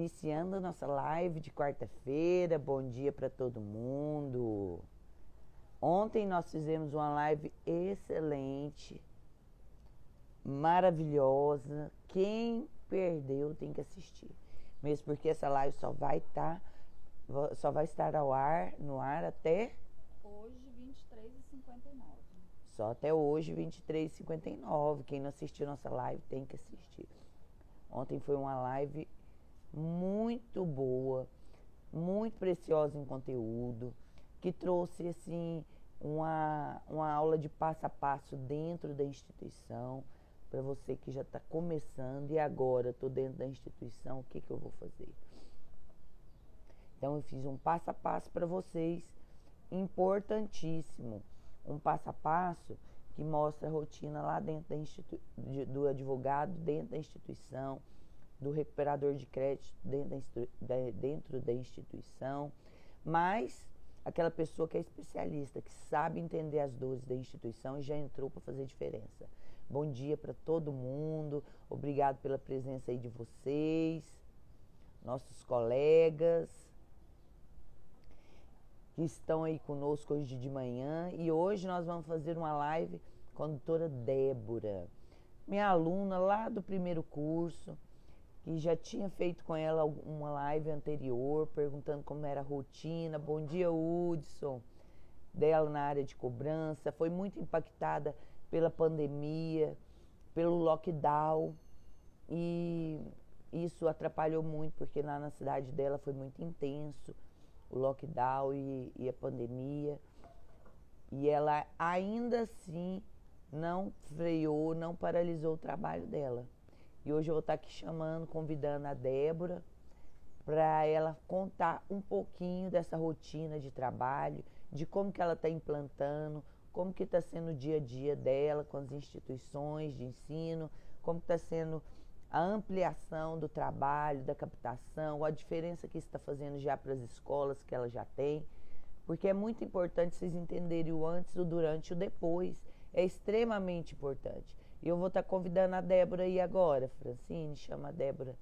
iniciando a nossa live de quarta-feira. Bom dia para todo mundo. Ontem nós fizemos uma live excelente, maravilhosa. Quem perdeu tem que assistir. Mesmo porque essa live só vai estar no ar até hoje, 23h59. Só até hoje, 23h59. Quem não assistiu nossa live tem que assistir. Ontem foi uma live muito boa, muito preciosa em conteúdo, que trouxe assim uma aula de passo a passo dentro da instituição, para você que já está começando e agora estou dentro da instituição, o que eu vou fazer? Então eu fiz um passo a passo para vocês, importantíssimo, um passo a passo que mostra a rotina lá dentro do advogado, dentro da instituição, do recuperador de crédito dentro da instituição, mas aquela pessoa que é especialista, que sabe entender as dores da instituição e já entrou para fazer diferença. Bom dia para todo mundo, obrigado pela presença aí de vocês, nossos colegas que estão aí conosco hoje de manhã. E hoje nós vamos fazer uma live com a doutora Débora, minha aluna lá do primeiro curso, que já tinha feito com ela uma live anterior, perguntando como era a rotina. Bom dia, Hudson, dela na área de cobrança. Foi muito impactada pela pandemia, pelo lockdown, e isso atrapalhou muito, porque lá na cidade dela foi muito intenso o lockdown e a pandemia, e ela ainda assim não freou, não paralisou o trabalho dela. E hoje eu vou estar aqui convidando a Débora para ela contar um pouquinho dessa rotina de trabalho, de como que ela está implantando, como que está sendo o dia a dia dela com as instituições de ensino, como está sendo a ampliação do trabalho, da captação, a diferença que isso está fazendo já para as escolas que ela já tem, porque é muito importante vocês entenderem o antes, o durante e o depois. É extremamente importante. E eu vou estar convidando a Débora aí agora. Francine, chama a Débora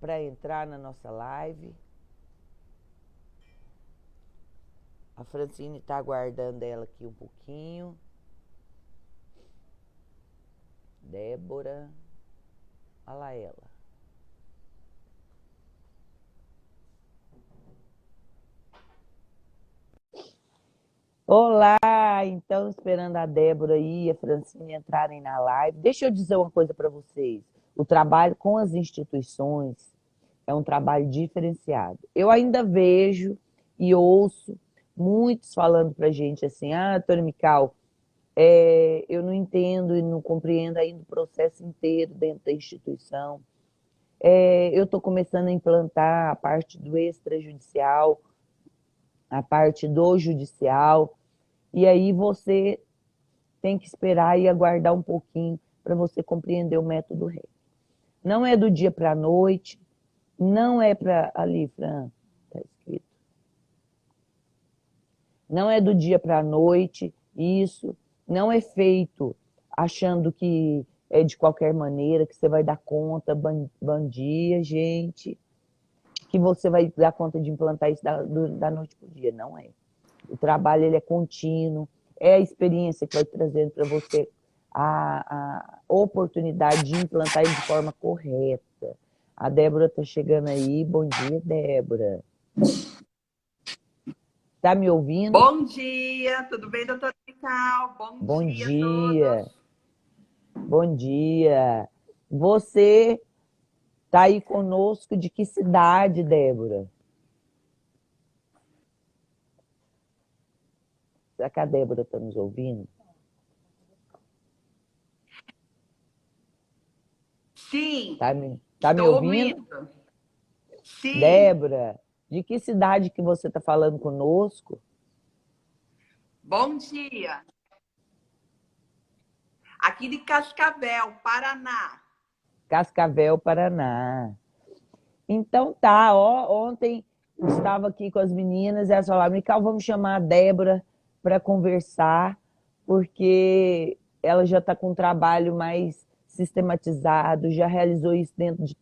para entrar na nossa live. A Francine está aguardando ela aqui um pouquinho. Débora, olha lá ela. Olá, então esperando a Débora e a Francine entrarem na live. Deixa eu dizer uma coisa para vocês. O trabalho com as instituições é um trabalho diferenciado. Eu ainda vejo e ouço muitos falando para a gente assim, doutora Mical, eu não entendo e não compreendo ainda o processo inteiro dentro da instituição. Eu estou começando a implantar a parte do extrajudicial, a parte do judicial, e aí você tem que esperar e aguardar um pouquinho para você compreender o método REC. Não é do dia para a noite, não é para... Ali, Fran, está escrito. Não é do dia para a noite, isso. Não é feito achando que é de qualquer maneira, que você vai dar conta, bom dia, gente, que você vai dar conta de implantar isso da noite para o dia. Não é. O trabalho ele é contínuo, é a experiência que vai trazendo para você a oportunidade de implantar ele de forma correta. A Débora está chegando aí. Bom dia, Débora. Está me ouvindo? Bom dia, tudo bem, doutora Mical? Bom dia dia. a todos. Bom dia. Você está aí conosco de que cidade, Débora? Será que a Débora está nos ouvindo? Sim. Tá me ouvindo? Sim. Débora, de que cidade que você está falando conosco? Bom dia. Aqui de Cascavel, Paraná. Cascavel, Paraná. Então tá, ontem eu estava aqui com as meninas e elas falaram, Mical, vamos chamar a Débora para conversar, porque ela já está com um trabalho mais sistematizado, já realizou isso dentro de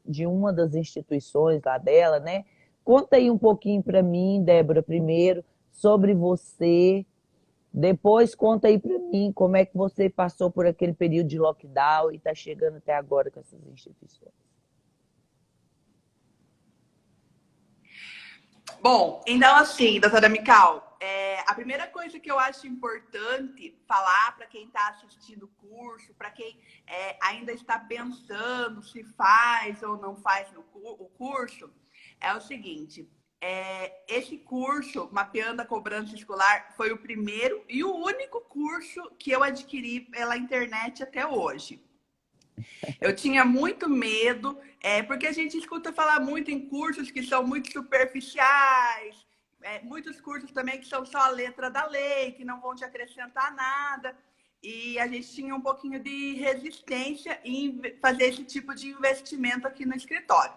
de uma das instituições lá dela, né? Conta aí um pouquinho para mim, Débora, primeiro, sobre você. Depois conta aí para mim como é que você passou por aquele período de lockdown e está chegando até agora com essas instituições. Bom, então assim, doutora Mical, a primeira coisa que eu acho importante falar para quem está assistindo o curso, para quem ainda está pensando se faz ou não faz o curso, é o seguinte: esse curso, Mapeando a Cobrança Escolar, foi o primeiro e o único curso que eu adquiri pela internet até hoje. Eu tinha muito medo, porque a gente escuta falar muito em cursos que são muito superficiais, muitos cursos também que são só a letra da lei, que não vão te acrescentar nada. E a gente tinha um pouquinho de resistência em fazer esse tipo de investimento aqui no escritório.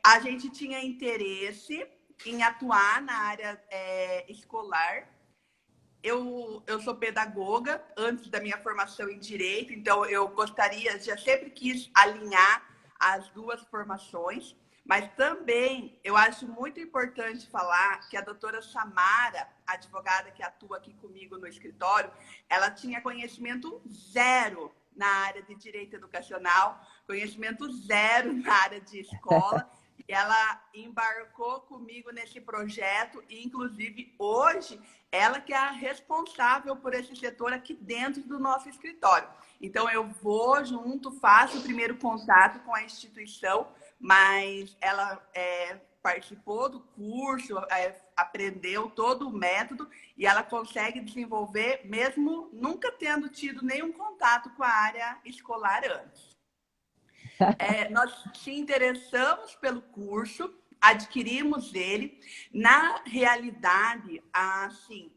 A gente tinha interesse em atuar na área escolar. Eu sou pedagoga antes da minha formação em direito, então eu já sempre quis alinhar as duas formações, mas também eu acho muito importante falar que a doutora Samara, a advogada que atua aqui comigo no escritório, ela tinha conhecimento zero na área de direito educacional, conhecimento zero na área de escola. Ela embarcou comigo nesse projeto e, inclusive, hoje, ela que é a responsável por esse setor aqui dentro do nosso escritório. Então, eu vou junto, faço o primeiro contato com a instituição, mas ela participou do curso, aprendeu todo o método e ela consegue desenvolver, mesmo nunca tendo tido nenhum contato com a área escolar antes. Nós se interessamos pelo curso, adquirimos ele. Na realidade, assim,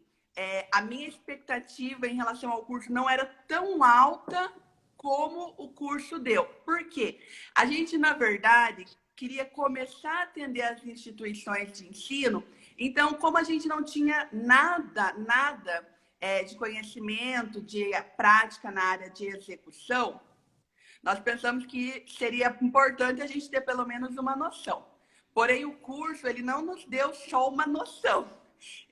a minha expectativa em relação ao curso não era tão alta como o curso deu. Por quê? A gente, na verdade, queria começar a atender as instituições de ensino. Então, como a gente não tinha nada de conhecimento, de prática na área de execução, nós pensamos que seria importante a gente ter pelo menos uma noção. Porém, o curso, ele não nos deu só uma noção.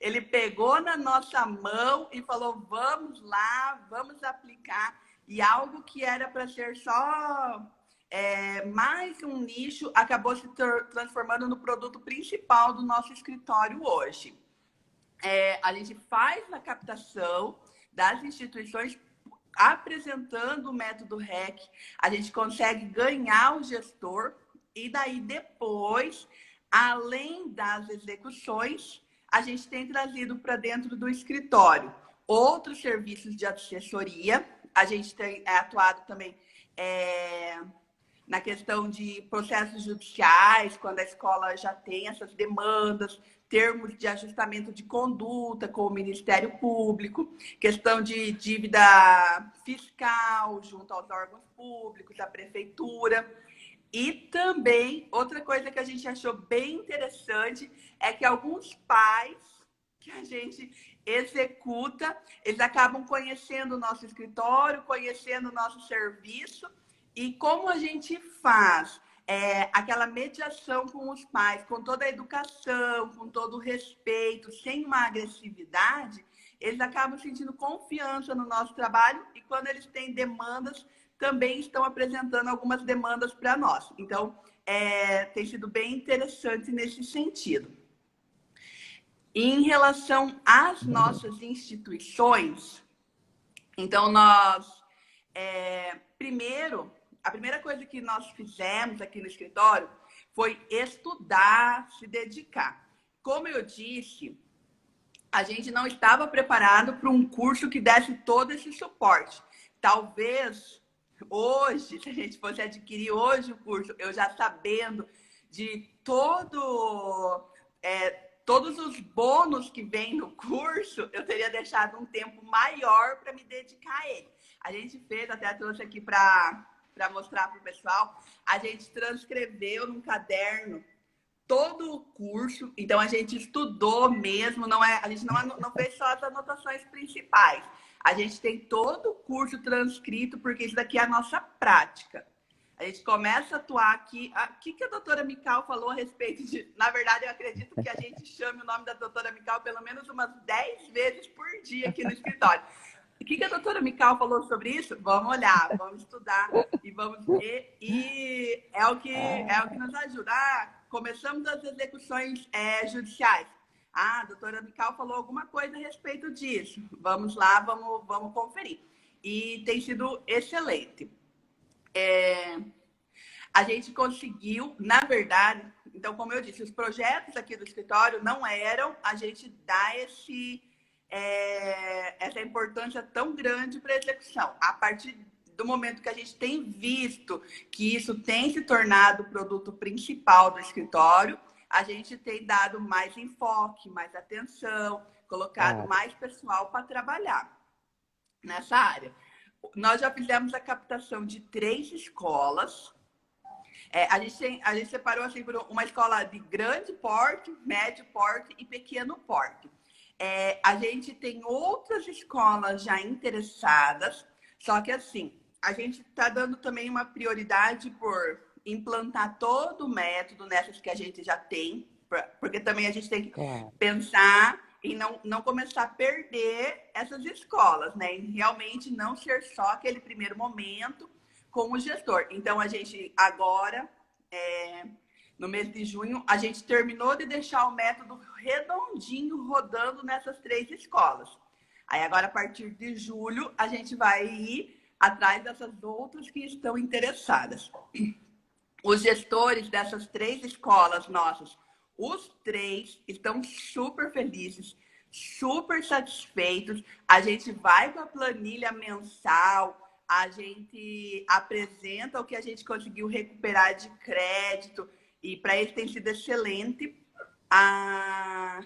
Ele pegou na nossa mão e falou, vamos lá, vamos aplicar. E algo que era para ser só mais um nicho, acabou se transformando no produto principal do nosso escritório hoje. A gente faz a captação das instituições apresentando o método REC, a gente consegue ganhar o gestor e daí depois, além das execuções, a gente tem trazido para dentro do escritório outros serviços de assessoria. A gente tem atuado também na questão de processos judiciais, quando a escola já tem essas demandas, termos de ajustamento de conduta com o Ministério Público, questão de dívida fiscal junto aos órgãos públicos, à prefeitura. E também, outra coisa que a gente achou bem interessante é que alguns pais que a gente executa, eles acabam conhecendo o nosso escritório, conhecendo o nosso serviço, e como a gente faz aquela mediação com os pais, com toda a educação, com todo o respeito, sem uma agressividade, eles acabam sentindo confiança no nosso trabalho e quando eles têm demandas, também estão apresentando algumas demandas para nós. Então, tem sido bem interessante nesse sentido. Em relação às nossas instituições, então, nós, primeiro, a primeira coisa que nós fizemos aqui no escritório foi estudar, se dedicar. Como eu disse, a gente não estava preparado para um curso que desse todo esse suporte. Talvez hoje, se a gente fosse adquirir hoje o curso, eu já sabendo de todos os bônus que vem no curso, eu teria deixado um tempo maior para me dedicar a ele. A gente fez, até trouxe aqui para mostrar para o pessoal, a gente transcreveu num caderno todo o curso, então a gente estudou mesmo, a gente não fez só as anotações principais. A gente tem todo o curso transcrito, porque isso daqui é a nossa prática. A gente começa a atuar aqui. O que a doutora Mical falou a respeito de... Na verdade, eu acredito que a gente chame o nome da doutora Mical pelo menos umas 10 vezes por dia aqui no escritório. O que a doutora Mical falou sobre isso? Vamos olhar, vamos estudar e vamos ver. E é o que nos ajuda. Começamos as execuções judiciais. A doutora Mical falou alguma coisa a respeito disso. Vamos lá, vamos conferir. E tem sido excelente. A gente conseguiu, na verdade, então, como eu disse, os projetos aqui do escritório não eram a gente dar essa importância tão grande para a execução. A partir do momento que a gente tem visto que isso tem se tornado o produto principal do escritório, a gente tem dado mais enfoque, mais atenção, colocado mais pessoal para trabalhar nessa área. Nós já fizemos a captação de 3 escolas. A gente separou assim por uma escola de grande porte, médio porte e pequeno porte. A gente tem outras escolas já interessadas, só que assim, a gente está dando também uma prioridade por implantar todo o método nessas que a gente já tem, porque também a gente tem que pensar em não começar a perder essas escolas, né? Em realmente não ser só aquele primeiro momento com o gestor. Então, a gente agora, no mês de junho, a gente terminou de deixar o método redondinho rodando nessas 3 escolas. Aí agora, a partir de julho, a gente vai ir atrás dessas outras que estão interessadas. Os gestores dessas 3 escolas nossas, os 3 estão super felizes, super satisfeitos. A gente vai com a planilha mensal, a gente apresenta o que a gente conseguiu recuperar de crédito e para eles tem sido excelente. A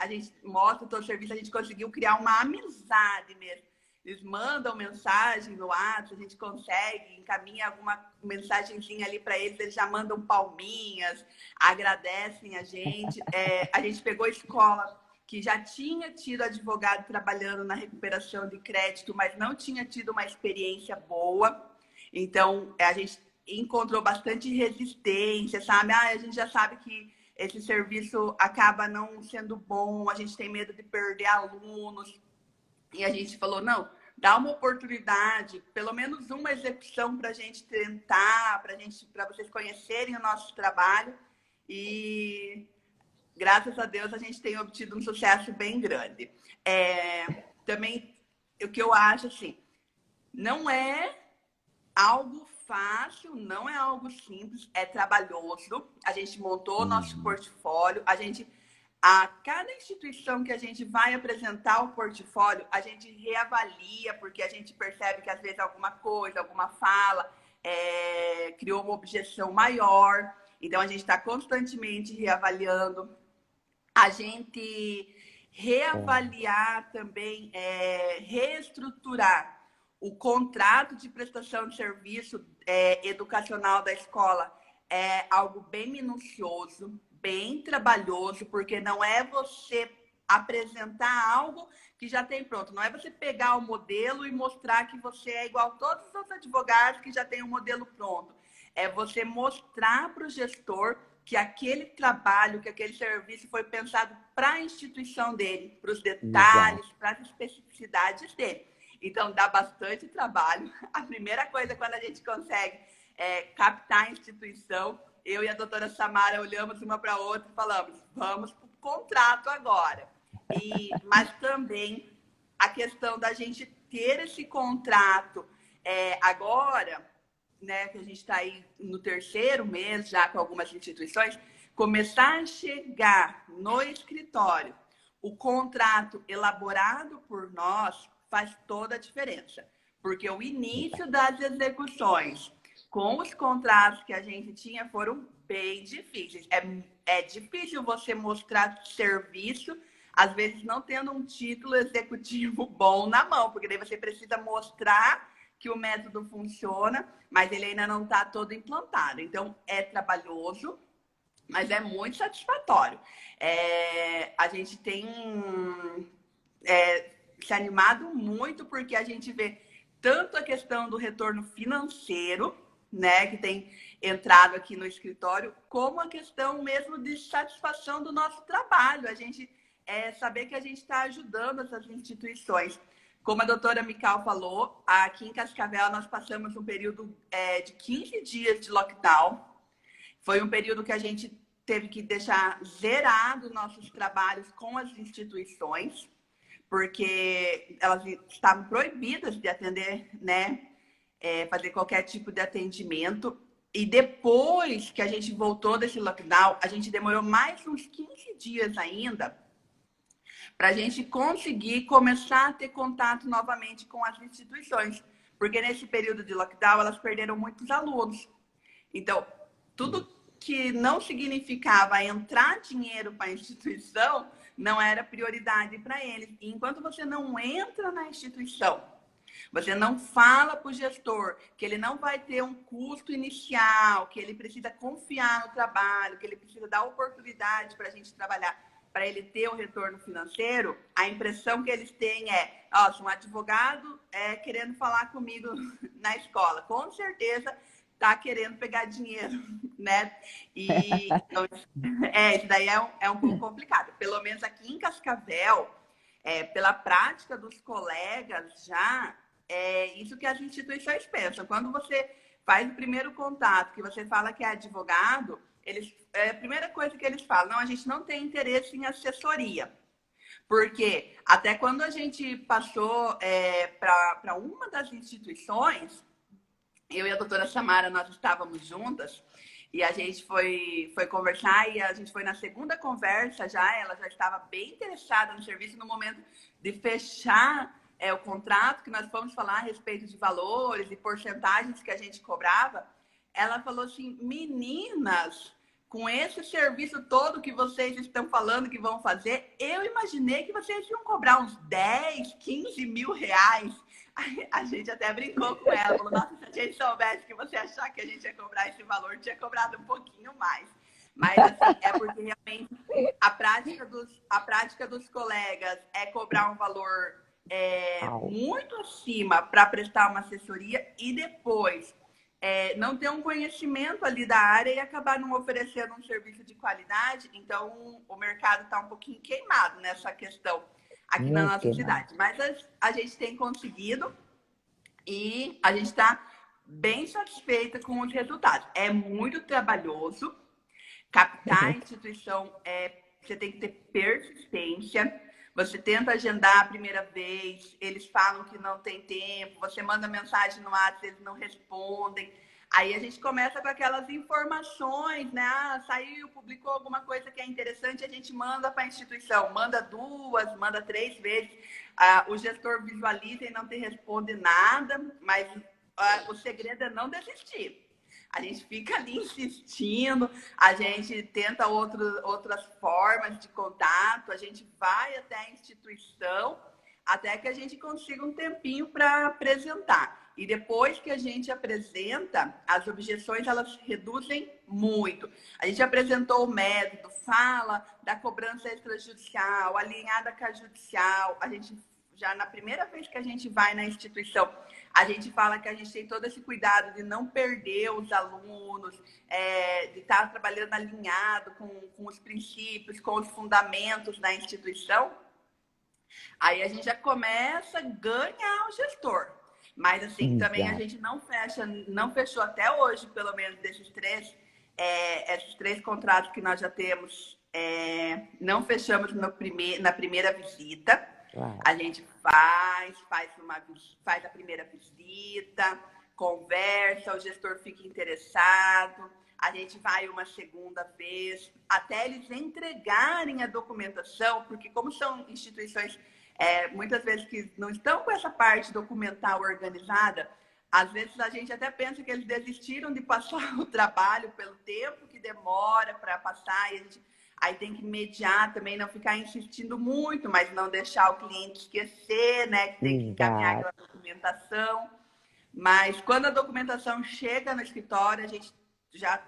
gente mostra todo o serviço, a gente conseguiu criar uma amizade mesmo. Eles mandam mensagem no WhatsApp, a gente consegue, encaminha alguma mensagenzinha ali para eles, eles já mandam palminhas, agradecem a gente. A gente pegou escola que já tinha tido advogado trabalhando na recuperação de crédito, mas não tinha tido uma experiência boa. Então, a gente encontrou bastante resistência, sabe? A gente já sabe que esse serviço acaba não sendo bom, a gente tem medo de perder alunos. E a gente falou, não, dá uma oportunidade, pelo menos uma execução para a gente tentar, para vocês conhecerem o nosso trabalho. E graças a Deus a gente tem obtido um sucesso bem grande. Também, o que eu acho assim, não é algo fácil, não é algo simples, é trabalhoso. A gente montou o nosso portfólio, a cada instituição que a gente vai apresentar o portfólio, a gente reavalia, porque a gente percebe que às vezes alguma coisa, alguma fala, criou uma objeção maior. Então, a gente está constantemente reavaliando. A gente reavaliar também, reestruturar o contrato de prestação de serviço educacional da escola é algo bem minucioso, bem trabalhoso, porque não é você apresentar algo que já tem pronto. Não é você pegar o modelo e mostrar que você é igual a todos os outros advogados que já tem um modelo pronto. É você mostrar para o gestor que aquele trabalho, que aquele serviço foi pensado para a instituição dele, para os detalhes, para as especificidades dele. Então, dá bastante trabalho. A primeira coisa, quando a gente consegue captar a instituição, eu e a doutora Samara olhamos uma para a outra e falamos, vamos para o contrato agora. Mas também a questão da gente ter esse contrato agora, né, que a gente está aí no 3º mês já com algumas instituições, começar a chegar no escritório o contrato elaborado por nós faz toda a diferença. Porque o início das execuções com os contratos que a gente tinha foram bem difíceis. É difícil você mostrar serviço, às vezes não tendo um título executivo bom na mão, porque daí você precisa mostrar que o método funciona, mas ele ainda não está todo implantado. Então, é trabalhoso, mas é muito satisfatório. A gente tem se animado muito, porque a gente vê tanto a questão do retorno financeiro, né, que tem entrado aqui no escritório, como a questão mesmo de satisfação do nosso trabalho. A gente saber que a gente está ajudando essas instituições. Como a doutora Mical falou, aqui em Cascavel nós passamos um período de 15 dias de lockdown. Foi um período que a gente teve que deixar zerado nossos trabalhos com as instituições, porque elas estavam proibidas de atender, né, fazer qualquer tipo de atendimento. E depois que a gente voltou desse lockdown, a gente demorou mais uns 15 dias ainda para a gente conseguir começar a ter contato novamente com as instituições. Porque nesse período de lockdown, elas perderam muitos alunos. Então, tudo que não significava entrar dinheiro para a instituição não era prioridade para eles. E enquanto você não entra na instituição, você não fala para o gestor que ele não vai ter um custo inicial, que ele precisa confiar no trabalho, que ele precisa dar oportunidade para a gente trabalhar, para ele ter o retorno financeiro, a impressão que eles têm é, se um advogado querendo falar comigo na escola, com certeza está querendo pegar dinheiro, né? E então, isso daí é um pouco complicado. Pelo menos aqui em Cascavel, pela prática dos colegas já, é isso que as instituições pensam. Quando você faz o primeiro contato, que você fala que é advogado, a primeira coisa que eles falam, não, a gente não tem interesse em assessoria. Porque até quando a gente passou para uma das instituições, eu e a doutora Samara, nós estávamos juntas, e a gente foi conversar, e a gente foi na segunda conversa já, ela já estava bem interessada no serviço, no momento de fechar o contrato, que nós fomos falar a respeito de valores e porcentagens que a gente cobrava. Ela falou assim, meninas, com esse serviço todo que vocês estão falando que vão fazer, eu imaginei que vocês iam cobrar uns 10, 15 mil reais. A gente até brincou com ela, falou, nossa, se a gente soubesse que você achar que a gente ia cobrar esse valor, tinha cobrado um pouquinho mais. Mas, assim, é porque realmente a prática dos colegas é cobrar um valor muito acima para prestar uma assessoria e depois não ter um conhecimento ali da área e acabar não oferecendo um serviço de qualidade. Então, o mercado está um pouquinho queimado nessa questão aqui na nossa cidade. Mas a gente tem conseguido e a gente está bem satisfeita com os resultados. É muito trabalhoso. Captar a instituição, você tem que ter persistência. Você tenta agendar a primeira vez, eles falam que não tem tempo, você manda mensagem no WhatsApp, eles não respondem. Aí a gente começa com aquelas informações, né? Saiu, publicou alguma coisa que é interessante, a gente manda para a instituição. Manda 2, manda 3 vezes. O gestor visualiza e não te responde nada, mas o segredo é não desistir. A gente fica ali insistindo, a gente tenta outras formas de contato, a gente vai até a instituição, até que a gente consiga um tempinho para apresentar. E depois que a gente apresenta, as objeções elas reduzem muito. A gente apresentou o método, fala da cobrança extrajudicial, alinhada com a judicial, a gente já na primeira vez que a gente vai na instituição, a gente fala que a gente tem todo esse cuidado de não perder os alunos, de estar trabalhando alinhado com os princípios, com os fundamentos da instituição. Aí a gente já começa a ganhar o gestor. Mas assim, também a gente não fechou até hoje, pelo menos esses 3 contratos que nós já temos, não fechamos na primeira visita. A gente faz a primeira visita, conversa, o gestor fica interessado, a gente vai uma segunda vez, até eles entregarem a documentação, porque como são instituições muitas vezes que não estão com essa parte documental organizada, às vezes a gente até pensa que eles desistiram de passar o trabalho pelo tempo que demora para passar, e a gente aí tem que mediar também, não ficar insistindo muito, mas não deixar o cliente esquecer, né? Que tem que encaminhar aquela documentação. Mas quando a documentação chega no escritório, a gente já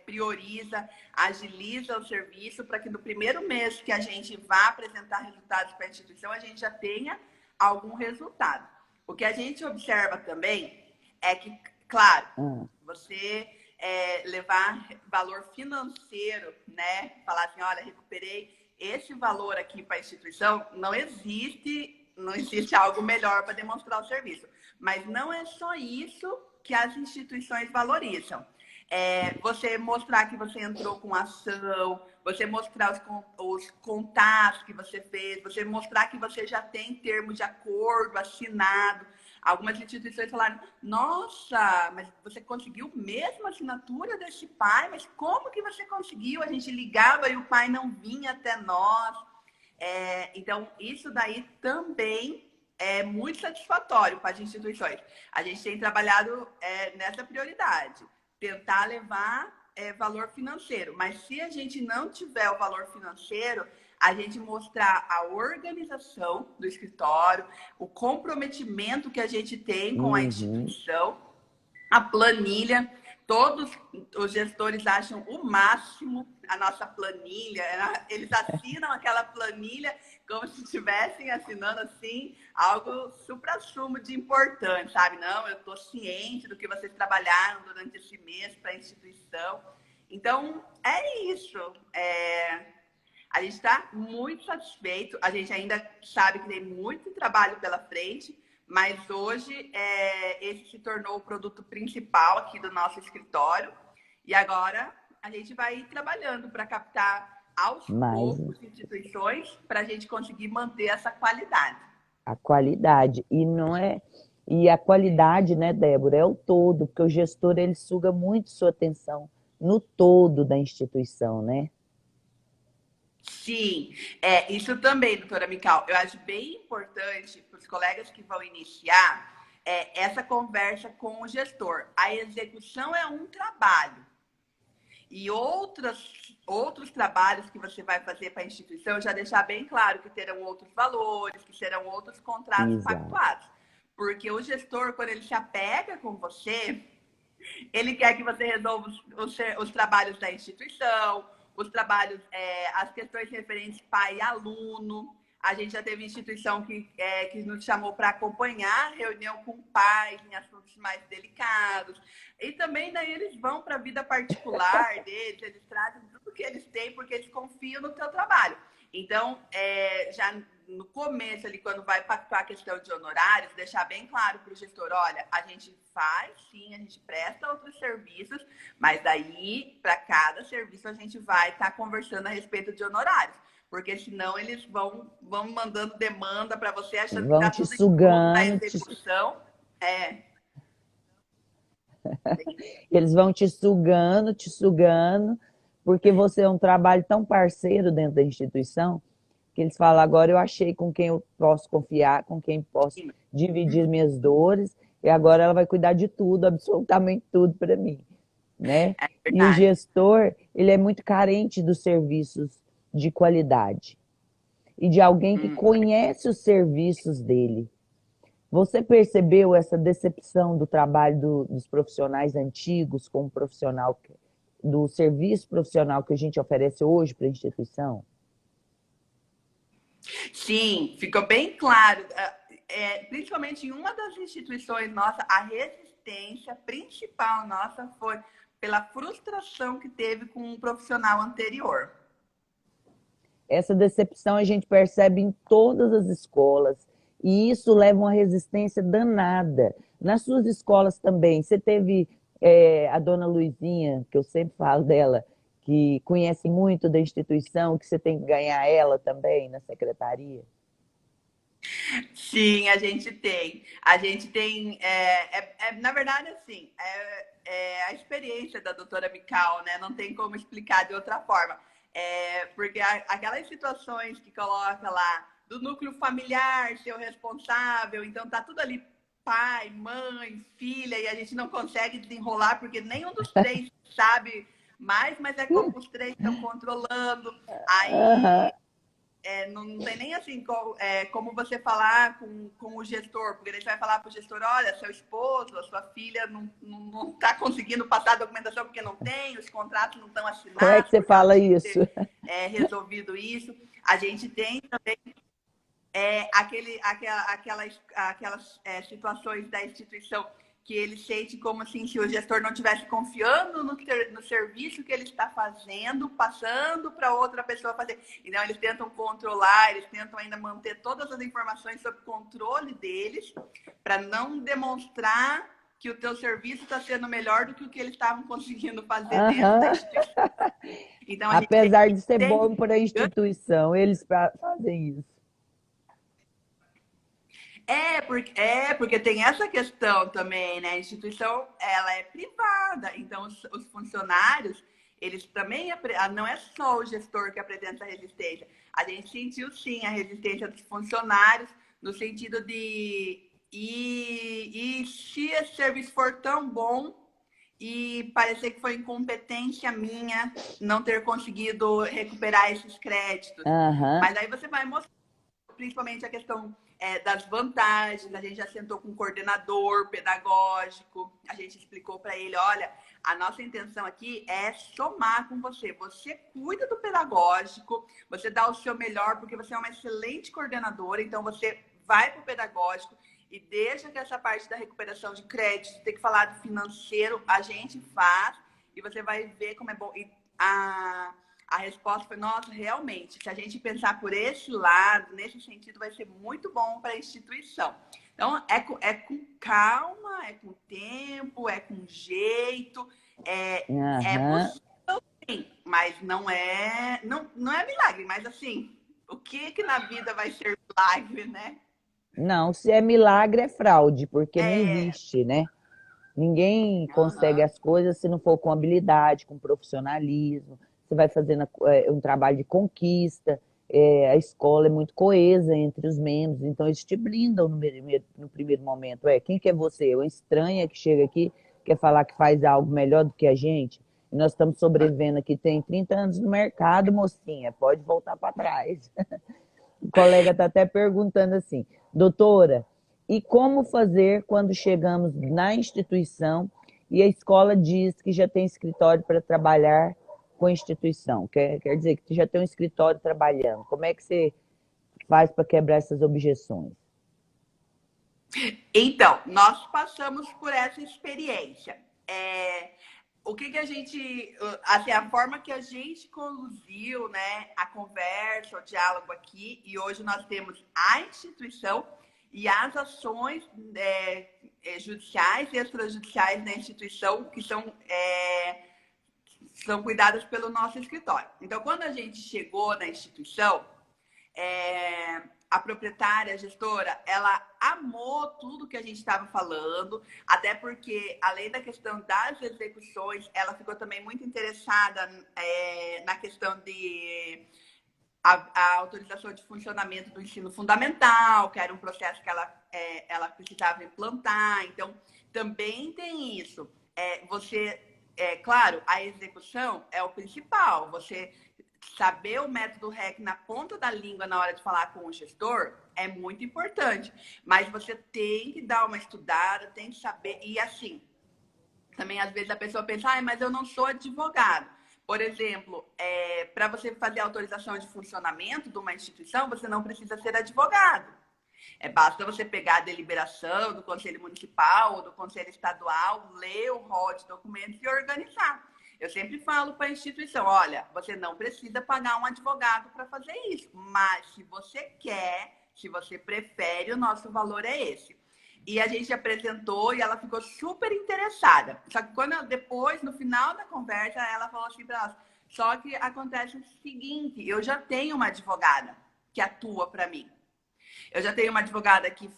prioriza, agiliza o serviço para que no primeiro mês que a gente vá apresentar resultados para a instituição, a gente já tenha algum resultado. O que a gente observa também é que, claro, você levar valor financeiro, né? Falar assim, olha, recuperei esse valor aqui para a instituição, não existe algo melhor para demonstrar o serviço. Mas não é só isso que as instituições valorizam. Você mostrar que você entrou com ação, você mostrar os contatos que você fez, você mostrar que você já tem termo de acordo assinado. Algumas instituições falaram, nossa, mas você conseguiu mesmo a assinatura desse pai? Mas como que você conseguiu? A gente ligava e o pai não vinha até nós. Então, isso daí também é muito satisfatório para as instituições. A gente tem trabalhado nessa prioridade, tentar levar valor financeiro. Mas se a gente não tiver o valor financeiro, a gente mostrar a organização do escritório, o comprometimento que a gente tem com a instituição, a planilha. Todos os gestores acham o máximo a nossa planilha. Eles assinam aquela planilha como se estivessem assinando assim algo supra-sumo de importante, sabe? Não, eu estou ciente do que vocês trabalharam durante esse mês para a instituição. Então, é isso. A gente está muito satisfeito. A gente ainda sabe que tem muito trabalho pela frente, mas hoje esse se tornou o produto principal aqui do nosso escritório. E agora a gente vai ir trabalhando para captar aos poucos instituições para a gente conseguir manter essa qualidade. A qualidade. E a qualidade, né, Débora, é o todo, porque o gestor ele suga muito sua atenção no todo da instituição, né? Sim, isso também, doutora Mical. Eu acho bem importante para os colegas que vão iniciar essa conversa com o gestor. A execução é um trabalho. E outros trabalhos que você vai fazer para a instituição, já deixar bem claro que terão outros valores, que serão outros contratos pactuados. Porque o gestor, quando ele se apega com você, ele quer que você resolva os trabalhos da instituição, os trabalhos, as questões referentes pai e aluno. A gente já teve instituição que nos chamou para acompanhar reunião com pais em assuntos mais delicados. E também daí eles vão para a vida particular deles, eles trazem tudo que eles têm porque eles confiam no teu trabalho. Então, já no começo ali, quando vai pactuar a questão de honorários, deixar bem claro para o gestor, olha, a gente faz sim, a gente presta outros serviços, mas daí, para cada serviço, a gente vai estar conversando a respeito de honorários. Porque senão eles vão mandando demanda para você, achando que está tudo incluso na execução. Eles vão te sugando, porque você é um trabalho tão parceiro dentro da instituição, que eles falam, agora eu achei com quem eu posso confiar, com quem posso dividir minhas dores, e agora ela vai cuidar de tudo, absolutamente tudo para mim, né? E o gestor, ele é muito carente dos serviços de qualidade e de alguém que conhece os serviços dele. Você percebeu essa decepção do trabalho dos profissionais antigos com o profissional, do serviço profissional que a gente oferece hoje para a instituição? Sim, ficou bem claro. Principalmente em uma das instituições nossa, a resistência principal nossa foi pela frustração que teve com um profissional anterior. Essa decepção a gente percebe em todas as escolas, e isso leva a uma resistência danada. Nas suas escolas também, você teve a dona Luizinha, que eu sempre falo dela, que conhece muito da instituição, que você tem que ganhar ela também na secretaria? Sim, a gente tem. A gente tem, na verdade, assim, a experiência da doutora Mical, né? Não tem como explicar de outra forma. Porque aquelas situações que coloca lá do núcleo familiar ser o responsável, então tá tudo ali pai, mãe, filha, e a gente não consegue desenrolar porque nenhum dos três sabe mais, mas é como os três estão controlando. Aí não tem nem assim como você falar com o gestor, porque daí você vai falar para o gestor, olha, seu esposo, a sua filha não está conseguindo passar a documentação porque não tem, os contratos não estão assinados. Como é que você fala isso? Resolvido isso. A gente tem também aquelas situações da instituição que ele sente como assim, se o gestor não estivesse confiando no serviço que ele está fazendo, passando para outra pessoa fazer. Então, eles tentam controlar, eles tentam ainda manter todas as informações sob controle deles, para não demonstrar que o teu serviço está sendo melhor do que o que eles estavam conseguindo fazer dentro da instituição. Então, apesar de ser bom para a instituição, eles fazem isso. Porque tem essa questão também, né? A instituição, ela é privada, então os funcionários, eles também, não é só o gestor que apresenta a resistência. A gente sentiu, sim, a resistência dos funcionários, no sentido de, e se esse serviço for tão bom e parecer que foi incompetência minha não ter conseguido recuperar esses créditos. Mas aí você vai mostrar, principalmente a questão das vantagens. A gente já sentou com um coordenador pedagógico, a gente explicou para ele, olha, a nossa intenção aqui é somar com você. Você cuida do pedagógico, você dá o seu melhor, porque você é uma excelente coordenadora, então você vai para o pedagógico e deixa que essa parte da recuperação de crédito, ter que falar do financeiro, a gente faz e você vai ver como é bom. E a resposta foi, nossa, realmente, se a gente pensar por esse lado, nesse sentido, vai ser muito bom para a instituição. Então, é com calma, é com tempo, é com jeito, é possível sim, mas não é milagre, mas assim, o que na vida vai ser milagre, né? Não, se é milagre é fraude, porque não existe, né? Ninguém consegue as coisas se não for com habilidade, com profissionalismo. Você vai fazendo um trabalho de conquista, a escola é muito coesa entre os membros, então eles te blindam no primeiro momento. Quem que é você? Uma estranha que chega aqui, quer falar que faz algo melhor do que a gente? E nós estamos sobrevivendo aqui, tem 30 anos no mercado, mocinha, pode voltar para trás. O colega está até perguntando assim, doutora, e como fazer quando chegamos na instituição e a escola diz que já tem escritório para trabalhar com a instituição? Quer dizer que já tem um escritório trabalhando. Como é que você faz para quebrar essas objeções? Então, nós passamos por essa experiência. O que a gente, assim, a forma que a gente conduziu, né, a conversa, o diálogo aqui, e hoje nós temos a instituição e as ações judiciais e extrajudiciais da instituição que são cuidadas pelo nosso escritório. Então, quando a gente chegou na instituição, a proprietária, a gestora, ela amou tudo que a gente estava falando, até porque, além da questão das execuções, ela ficou também muito interessada na questão de a autorização de funcionamento do ensino fundamental, que era um processo que ela precisava implantar. Então, também tem isso. Claro, a execução é o principal. Você saber o método REC na ponta da língua na hora de falar com o gestor é muito importante. Mas você tem que dar uma estudada, tem que saber. E assim, também às vezes a pessoa pensa, mas eu não sou advogado. Por exemplo, para você fazer a autorização de funcionamento de uma instituição, você não precisa ser advogado. Basta você pegar a deliberação do Conselho Municipal ou do Conselho Estadual, ler o rol de documentos e organizar. Eu sempre falo para a instituição, olha, você não precisa pagar um advogado para fazer isso, mas se você quer, se você prefere, o nosso valor é esse. E a gente apresentou e ela ficou super interessada. Só que depois, no final da conversa, ela falou assim para nós, só que acontece o seguinte, eu já tenho uma advogada que atua para mim. Eu já tenho uma advogada que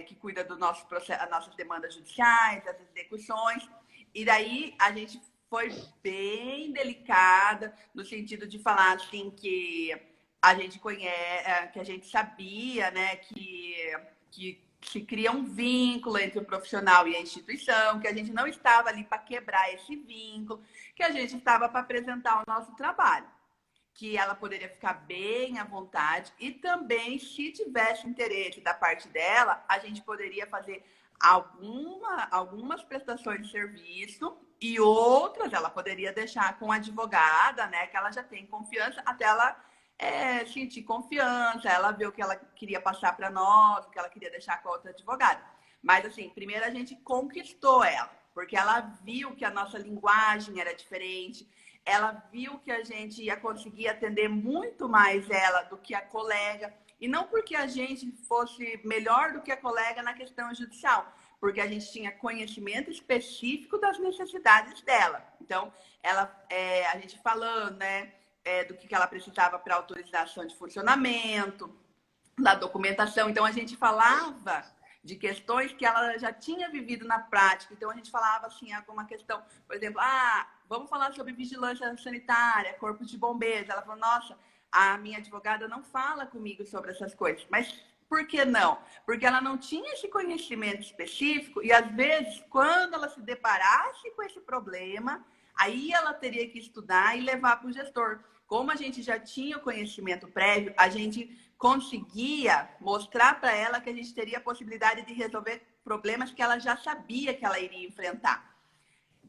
que cuida do nosso processo, as nossas demandas judiciais, das execuções, e daí a gente foi bem delicada no sentido de falar assim que a gente conhece, que a gente sabia, né, que se cria um vínculo entre o profissional e a instituição, que a gente não estava ali para quebrar esse vínculo, que a gente estava para apresentar o nosso trabalho. que ela poderia ficar bem à vontade e também, se tivesse interesse da parte dela, a gente poderia fazer algumas prestações de serviço e outras ela poderia deixar com a advogada, né, que ela já tem confiança, até ela sentir confiança, ela ver o que ela queria passar para nós, o que ela queria deixar com a outra advogada. Mas, assim, primeiro a gente conquistou ela, porque ela viu que a nossa linguagem era diferente, ela viu que a gente ia conseguir atender muito mais ela do que a colega, e não porque a gente fosse melhor do que a colega na questão judicial, porque a gente tinha conhecimento específico das necessidades dela. Então, a gente falando, né, do que ela precisava para autorização de funcionamento, da documentação. Então, a gente falava de questões que ela já tinha vivido na prática. Então, a gente falava assim, alguma questão, por exemplo, vamos falar sobre vigilância sanitária, corpo de bombeiros. Ela falou, nossa, a minha advogada não fala comigo sobre essas coisas. Mas por que não? Porque ela não tinha esse conhecimento específico e, às vezes, quando ela se deparasse com esse problema, aí ela teria que estudar e levar para o gestor. Como a gente já tinha o conhecimento prévio, a gente conseguia mostrar para ela que a gente teria a possibilidade de resolver problemas que ela já sabia que ela iria enfrentar.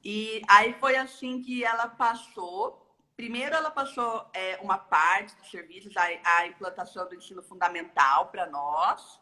E aí foi assim que ela passou. Primeiro ela passou uma parte dos serviços, a implantação do ensino fundamental para nós.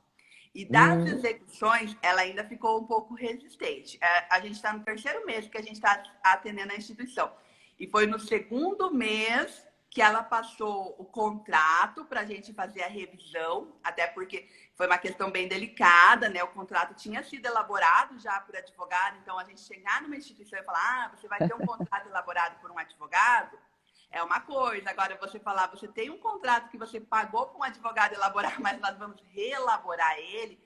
E das execuções, ela ainda ficou um pouco resistente. A gente está no 3º mês que a gente está atendendo a instituição. E foi no 2º mês que ela passou o contrato para a gente fazer a revisão, até porque foi uma questão bem delicada, né? O contrato tinha sido elaborado já por advogado, então a gente chegar numa instituição e falar, você vai ter um contrato elaborado por um advogado, é uma coisa. Agora, você falar, você tem um contrato que você pagou para um advogado elaborar, mas nós vamos reelaborar ele,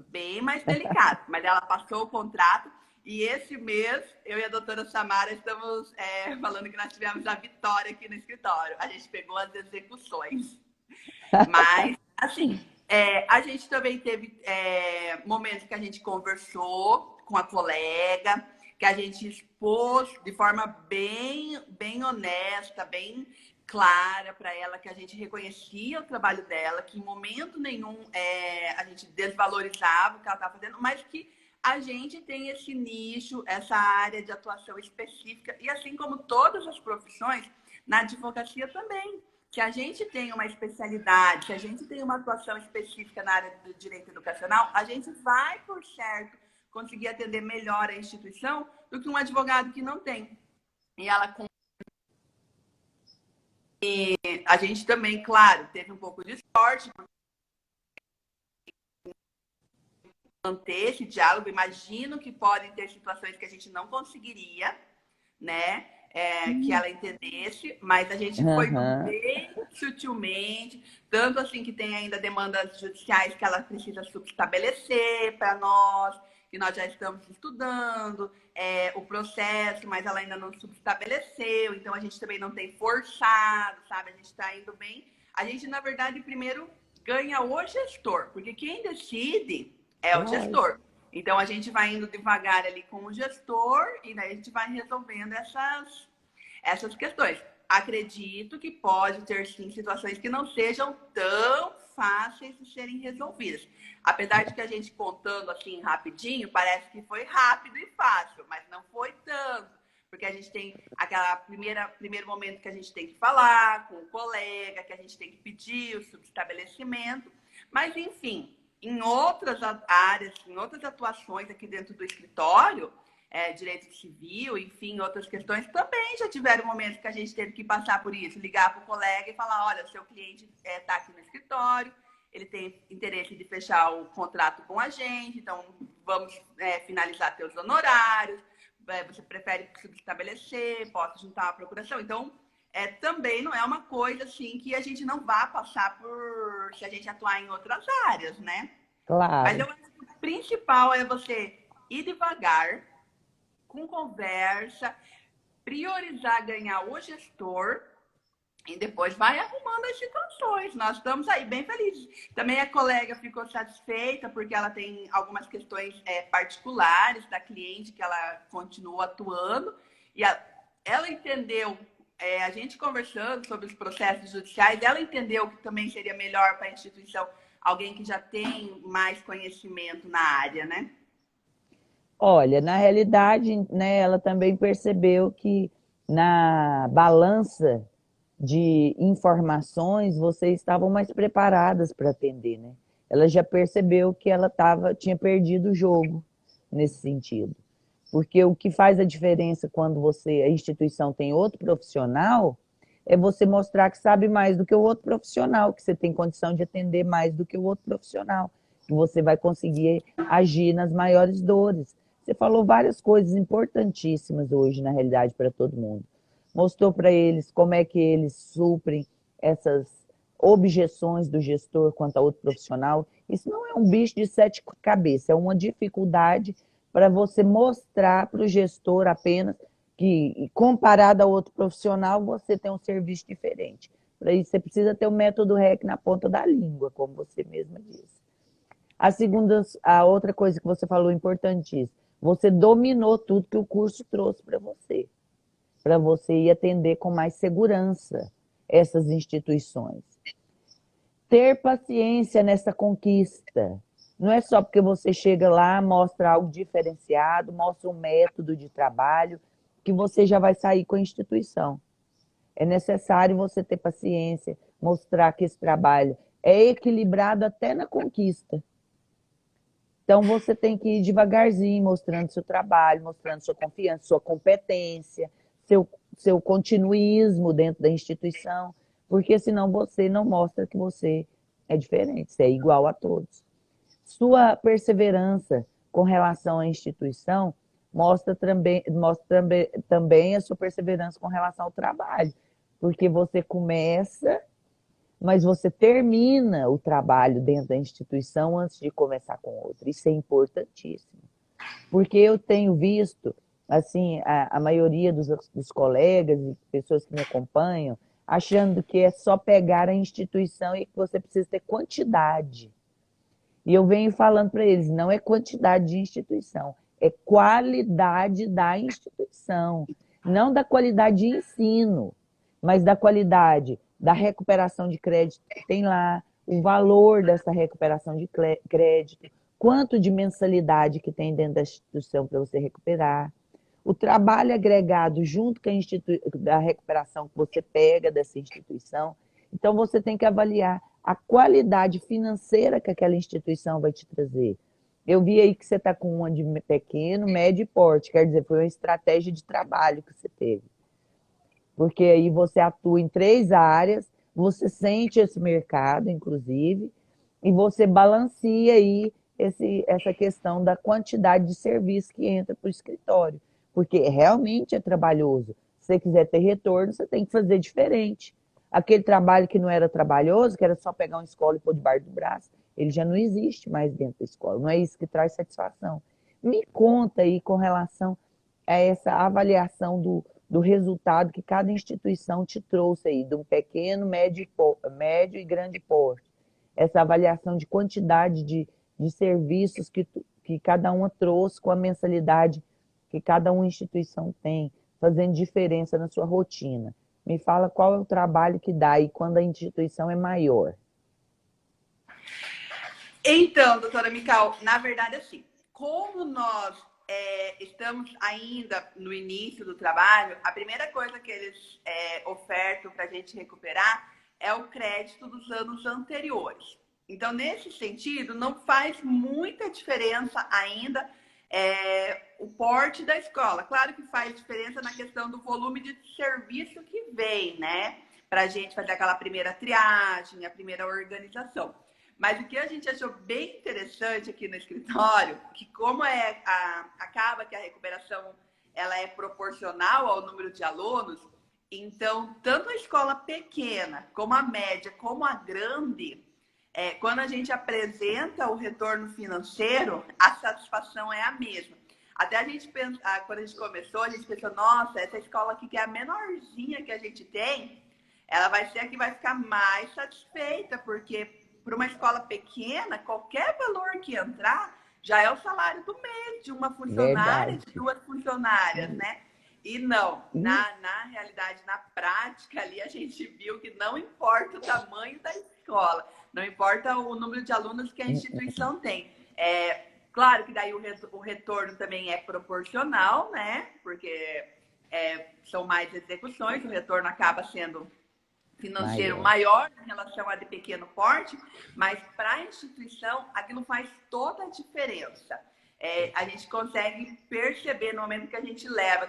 bem mais delicado. Mas ela passou o contrato. E esse mês, eu e a doutora Samara estamos falando que nós tivemos a vitória aqui no escritório. A gente pegou as execuções. Mas, assim, a gente também teve momentos que a gente conversou com a colega, que a gente expôs de forma bem, bem honesta, bem clara para ela, que a gente reconhecia o trabalho dela, que em momento nenhum a gente desvalorizava o que ela estava fazendo, mas que a gente tem esse nicho, essa área de atuação específica, e assim como todas as profissões, na advocacia também, que a gente tem uma especialidade, que a gente tem uma atuação específica na área do direito educacional, a gente vai, por certo, conseguir atender melhor a instituição do que um advogado que não tem. E a gente também, claro, teve um pouco de sorte, manter esse diálogo. Imagino que podem ter situações que a gente não conseguiria, né? Que ela entendesse, mas a gente foi bem sutilmente, tanto assim que tem ainda demandas judiciais que ela precisa subestabelecer para nós, que nós já estamos estudando o processo, mas ela ainda não subestabeleceu, então a gente também não tem forçado, sabe? A gente está indo bem. A gente, na verdade, primeiro ganha o gestor, porque quem decide é o gestor. Então, a gente vai indo devagar ali com o gestor e daí a gente vai resolvendo essas questões. Acredito que pode ter, sim, situações que não sejam tão fáceis de serem resolvidas. Apesar de que a gente contando assim rapidinho, parece que foi rápido e fácil, mas não foi tanto. Porque a gente tem primeiro momento que a gente tem que falar com o colega, que a gente tem que pedir o subestabelecimento. Mas, enfim, em outras áreas, em outras atuações aqui dentro do escritório, direito civil, enfim, outras questões, também já tiveram momentos que a gente teve que passar por isso, ligar para o colega e falar, olha, o seu cliente está aqui no escritório, ele tem interesse de fechar o contrato com a gente, então vamos finalizar seus honorários, você prefere subestabelecer, posso juntar a procuração. Então, também não é uma coisa assim que a gente não vá passar por se a gente atuar em outras áreas, né? Claro. Mas eu acho que o principal é você ir devagar, com conversa, priorizar ganhar o gestor e depois vai arrumando as situações. Nós estamos aí bem felizes. Também a colega ficou satisfeita porque ela tem algumas questões particulares da cliente que ela continua atuando e ela entendeu a gente conversando sobre os processos judiciais, ela entendeu que também seria melhor para a instituição alguém que já tem mais conhecimento na área, né? Olha, na realidade, né, ela também percebeu que na balança de informações vocês estavam mais preparadas para atender, né? Ela já percebeu que tinha perdido o jogo nesse sentido. Porque o que faz a diferença quando a instituição tem outro profissional é você mostrar que sabe mais do que o outro profissional, que você tem condição de atender mais do que o outro profissional, que você vai conseguir agir nas maiores dores. Você falou várias coisas importantíssimas hoje, na realidade, para todo mundo. Mostrou para eles como é que eles suprem essas objeções do gestor quanto a outro profissional. Isso não é um bicho de sete cabeças, é uma dificuldade para você mostrar para o gestor apenas que, comparado a outro profissional, você tem um serviço diferente. Para isso, você precisa ter o método REC na ponta da língua, como você mesma disse. A outra coisa que você falou importantíssima, você dominou tudo que o curso trouxe para você ir atender com mais segurança essas instituições. Ter paciência nessa conquista. Não é só porque você chega lá, mostra algo diferenciado, mostra um método de trabalho, que você já vai sair com a instituição. É necessário você ter paciência, mostrar que esse trabalho é equilibrado até na conquista. Então, você tem que ir devagarzinho, mostrando seu trabalho, mostrando sua confiança, sua competência, seu continuismo dentro da instituição, porque senão você não mostra que você é diferente, você é igual a todos. Sua perseverança com relação à instituição mostra também a sua perseverança com relação ao trabalho, porque você começa, mas você termina o trabalho dentro da instituição antes de começar com outra. Isso é importantíssimo, porque eu tenho visto, assim, a maioria dos colegas e pessoas que me acompanham, achando que é só pegar a instituição e que você precisa ter quantidade. E eu venho falando para eles, não é quantidade de instituição, é qualidade da instituição. Não da qualidade de ensino, mas da qualidade da recuperação de crédito que tem lá, o valor dessa recuperação de crédito, quanto de mensalidade que tem dentro da instituição para você recuperar, o trabalho agregado junto com a recuperação que você pega dessa instituição. Então, você tem que avaliar a qualidade financeira que aquela instituição vai te trazer. Eu vi aí que você está com uma de pequeno, médio e porte, quer dizer, foi uma estratégia de trabalho que você teve. Porque aí você atua em 3 áreas, você sente esse mercado, inclusive, e você balanceia aí essa questão da quantidade de serviço que entra para o escritório. Porque realmente é trabalhoso. Se você quiser ter retorno, você tem que fazer diferente. Aquele trabalho que não era trabalhoso, que era só pegar uma escola e pôr debaixo do braço, ele já não existe mais dentro da escola. Não é isso que traz satisfação. Me conta aí com relação a essa avaliação do resultado que cada instituição te trouxe aí, de um pequeno, médio e grande porte. Essa avaliação de quantidade de serviços que cada uma trouxe com a mensalidade que cada uma instituição tem, fazendo diferença na sua rotina. Me fala qual é o trabalho que dá e quando a instituição é maior. Então, doutora Mical, na verdade, assim, como nós estamos ainda no início do trabalho, a primeira coisa que eles ofertam para a gente recuperar é o crédito dos anos anteriores. Então, nesse sentido, não faz muita diferença ainda o porte da escola. Claro que faz diferença na questão do volume de serviço que vem, né? Para a gente fazer aquela primeira triagem, a primeira organização. Mas o que a gente achou bem interessante aqui no escritório, que como acaba que a recuperação ela é proporcional ao número de alunos, então tanto a escola pequena, como a média, como a grande, quando a gente apresenta o retorno financeiro, a satisfação é a mesma. Até a gente pensa, quando a gente começou, a gente pensou, nossa, essa escola aqui que é a menorzinha que a gente tem, ela vai ser a que vai ficar mais satisfeita, porque para uma escola pequena, qualquer valor que entrar já é o salário do mês de uma funcionária, de 2 funcionárias, né? E não, na realidade, na prática ali, a gente viu que não importa o tamanho da escola, não importa o número de alunos que a instituição tem. Claro que daí o retorno também é proporcional, né? Porque são mais execuções, o retorno acaba sendo financeiro maior em relação a de pequeno porte, mas para a instituição aquilo faz toda a diferença. A gente consegue perceber no momento que a gente leva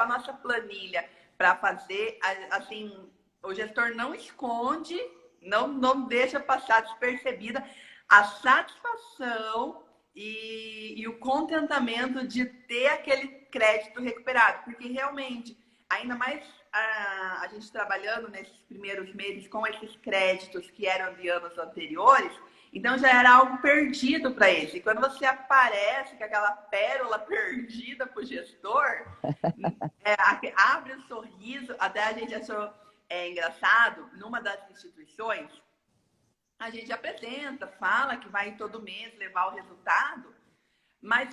a nossa planilha para fazer, assim, o gestor não esconde, não deixa passar despercebida a satisfação e o contentamento de ter aquele crédito recuperado, porque realmente, ainda mais a gente trabalhando nesses primeiros meses com esses créditos que eram de anos anteriores, então já era algo perdido para eles. E quando você aparece com aquela pérola perdida para o gestor, abre um sorriso. Até a gente achou engraçado, numa das instituições, a gente apresenta, fala que vai todo mês levar o resultado, mas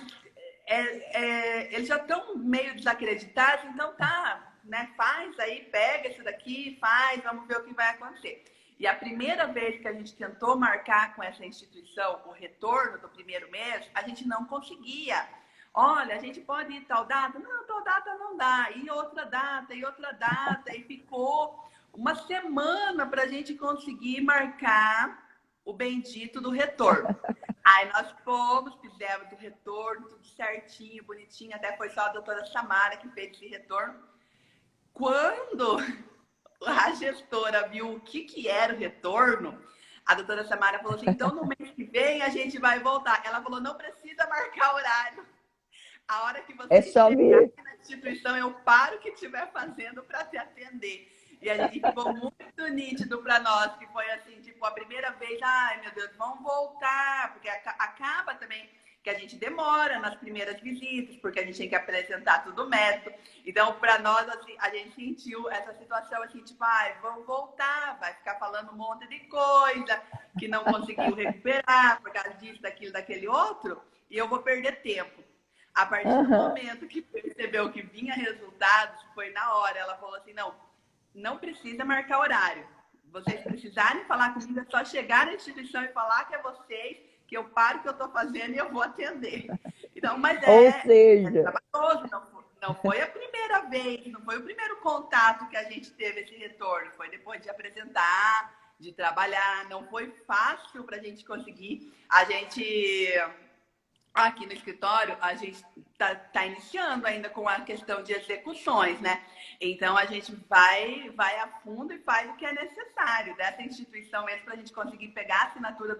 eles já estão meio desacreditados, então tá, né? Faz aí, pega esse daqui, faz, vamos ver o que vai acontecer. E a primeira vez que a gente tentou marcar com essa instituição o retorno do primeiro mês, a gente não conseguia. Olha, a gente pode ir tal data? Não, tal data não dá. E outra data, e ficou uma semana para a gente conseguir marcar o bendito do retorno. Aí nós fomos, fizemos o retorno, tudo certinho, bonitinho, até foi só a doutora Samara que fez esse retorno. Quando a gestora viu o que era o retorno, a doutora Samara falou assim, então no mês que vem a gente vai voltar. Ela falou, não precisa marcar horário. A hora que você chegar aqui na instituição, eu paro o que estiver fazendo para te atender. E a gente ficou muito nítido para nós, que foi assim, tipo, a primeira vez, ai meu Deus, vamos voltar, porque acaba também que a gente demora nas primeiras visitas, porque a gente tem que apresentar tudo o método. Então, para nós, assim, a gente sentiu essa situação assim, tipo, ai, vamos voltar, vai ficar falando um monte de coisa que não conseguiu recuperar por causa disso, daquilo, daquele outro, e eu vou perder tempo. A partir do momento que percebeu que vinha resultados, foi na hora, ela falou assim, não precisa marcar horário. Vocês precisarem falar comigo, é só chegar na instituição e falar que é vocês, que eu paro o que eu estou fazendo e eu vou atender. Então, mas Ou seja, trabalhoso, não foi a primeira vez, não foi o primeiro contato que a gente teve esse retorno, foi depois de apresentar, de trabalhar, não foi fácil para a gente conseguir. A gente, aqui no escritório, a gente tá iniciando ainda com a questão de execuções, né? Então, a gente vai a fundo e faz o que é necessário dessa instituição mesmo para a gente conseguir pegar a assinatura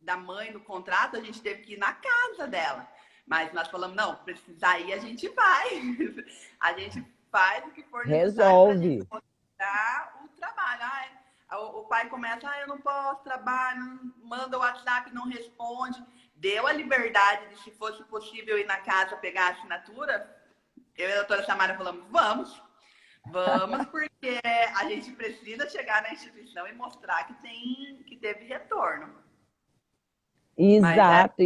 da mãe no contrato, a gente teve que ir na casa dela. Mas nós falamos, não, precisar ir, a gente vai. A gente faz o que for necessário para a gente dar o trabalho. O pai começa, eu não posso, trabalho, manda o WhatsApp, não responde. Deu a liberdade de, se fosse possível, ir na casa pegar a assinatura. Eu e a doutora Samara falamos, vamos, porque a gente precisa chegar na instituição e mostrar que teve retorno. Exato,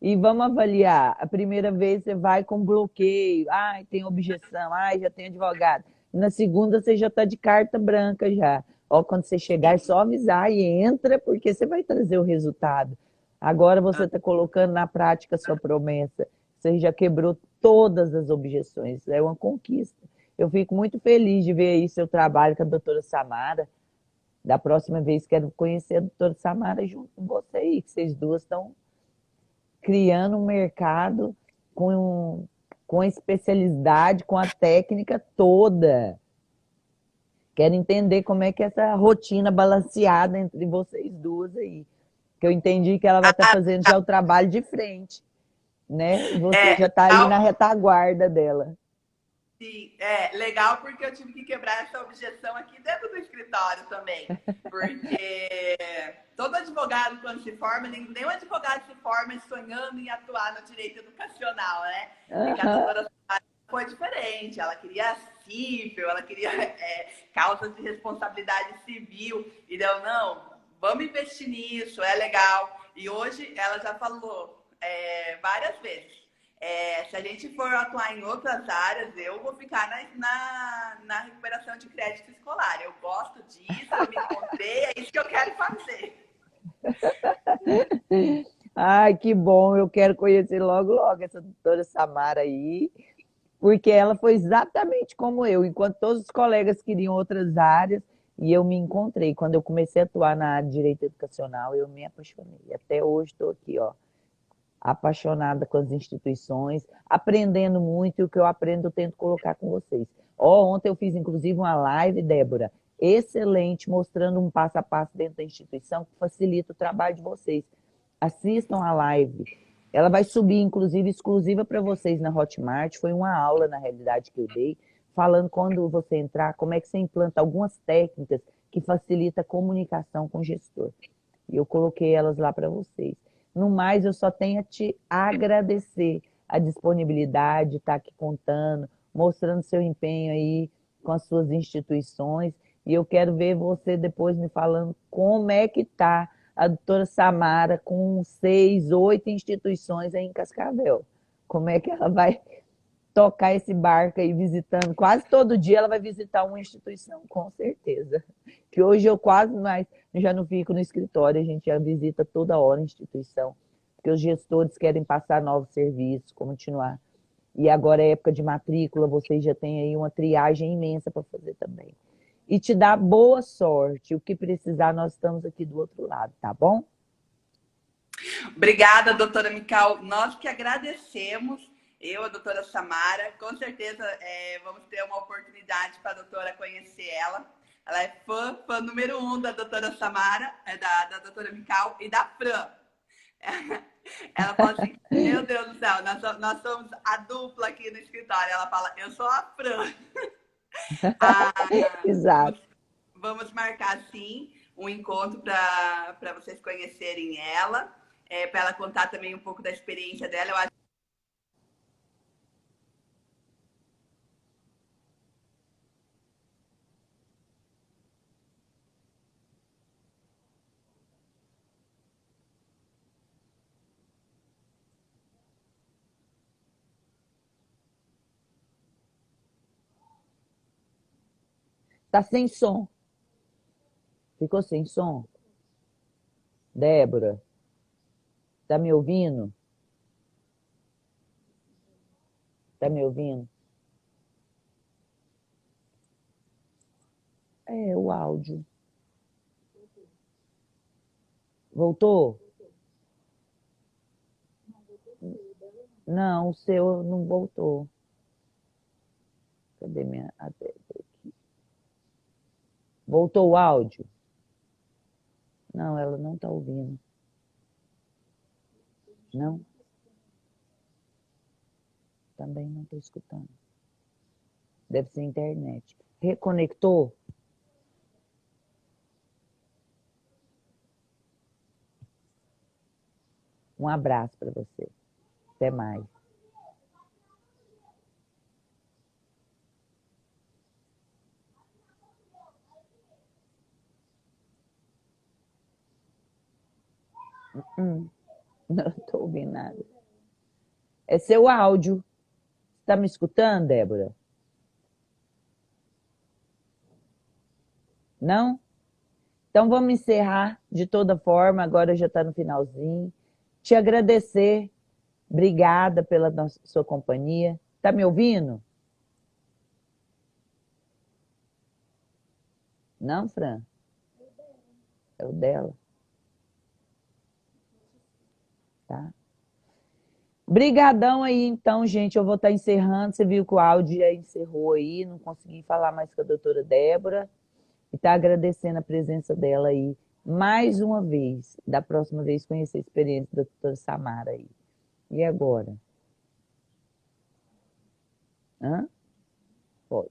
e vamos avaliar. A primeira vez você vai com bloqueio, ai, tem objeção, ai, já tem advogado. Na segunda você já está de carta branca já. Ó, quando você chegar, é só avisar e entra, porque você vai trazer o resultado. Agora você está colocando na prática a sua promessa. Você já quebrou todas as objeções. É uma conquista. Eu fico muito feliz de ver aí seu trabalho com a doutora Samara. Da próxima vez quero conhecer a doutora Samara junto com você aí, que vocês duas estão criando um mercado com a especialidade, com a técnica toda. Quero entender como é que é essa rotina balanceada entre vocês duas aí. Que eu entendi que ela vai estar fazendo já o trabalho de frente, né? E você já está ali na retaguarda dela. Sim, legal porque eu tive que quebrar essa objeção aqui dentro do escritório também. Porque todo advogado, quando se forma, nenhum advogado se forma sonhando em atuar no direito educacional, né? Porque a doutora foi diferente, ela queria cível, ela queria causas de responsabilidade civil. E deu, não, vamos investir nisso, é legal. E hoje ela já falou várias vezes. Se a gente for atuar em outras áreas, eu vou ficar na recuperação de crédito escolar. Eu gosto disso, eu me encontrei, é isso que eu quero fazer. Ai, que bom, eu quero conhecer logo, logo essa doutora Samara aí, porque ela foi exatamente como eu, enquanto todos os colegas queriam outras áreas, e eu me encontrei. Quando eu comecei a atuar na área de direito educacional, eu me apaixonei. Até hoje estou aqui, ó, apaixonada com as instituições, aprendendo muito, e o que eu aprendo eu tento colocar com vocês. Ó, ontem eu fiz inclusive uma live, Débora, excelente, mostrando um passo a passo dentro da instituição que facilita o trabalho de vocês. Assistam a live. Ela vai subir, inclusive, exclusiva para vocês na Hotmart. Foi uma aula, na realidade, que eu dei, falando quando você entrar, como é que você implanta algumas técnicas que facilita a comunicação com o gestor. E eu coloquei elas lá para vocês. No mais, eu só tenho a te agradecer a disponibilidade de estar aqui contando, mostrando seu empenho aí com as suas instituições. E eu quero ver você depois me falando como é que está a doutora Samara com 6, 8 instituições aí em Cascavel. Como é que ela vai tocar esse barco aí visitando? Quase todo dia ela vai visitar uma instituição, com certeza. Que hoje eu quase mais já não fico no escritório, a gente já visita toda hora a instituição, porque os gestores querem passar novos serviços, continuar. E agora é época de matrícula, vocês já têm aí uma triagem imensa para fazer também. E te dá boa sorte. O que precisar, nós estamos aqui do outro lado, tá bom? Obrigada, doutora Mical. Nós que agradecemos, eu, a doutora Samara. Com certeza vamos ter uma oportunidade para a doutora conhecer ela. Ela é fã número 1 da doutora Samara, da doutora Mical e da Fran. Ela fala assim, meu Deus do céu, nós somos a dupla aqui no escritório. Ela fala, eu sou a Fran. Exato. Vamos marcar, sim, um encontro para vocês conhecerem ela, para ela contar também um pouco da experiência dela. Eu acho. Tá sem som. Ficou sem som? Débora, tá me ouvindo? Tá me ouvindo? É, o áudio. Voltou? Não, o seu não voltou. Cadê minha... aqui. Voltou o áudio? Não, ela não tá ouvindo. Não? Também não estou escutando. Deve ser internet. Reconectou? Um abraço para você. Até mais. Não estou ouvindo nada. É seu áudio. Está me escutando, Débora? Não? Então vamos encerrar de toda forma. Agora já está no finalzinho. Te agradecer. Obrigada pela sua companhia. Está me ouvindo? Não, Fran? É o dela. Tá? Brigadão aí, então, gente. Eu vou estar encerrando. Você viu que o áudio já encerrou aí. Não consegui falar mais com a doutora Débora. E está agradecendo a presença dela aí. Mais uma vez. Da próxima vez, conhecer a experiência da doutora Samara aí. E agora? Hã? Pode.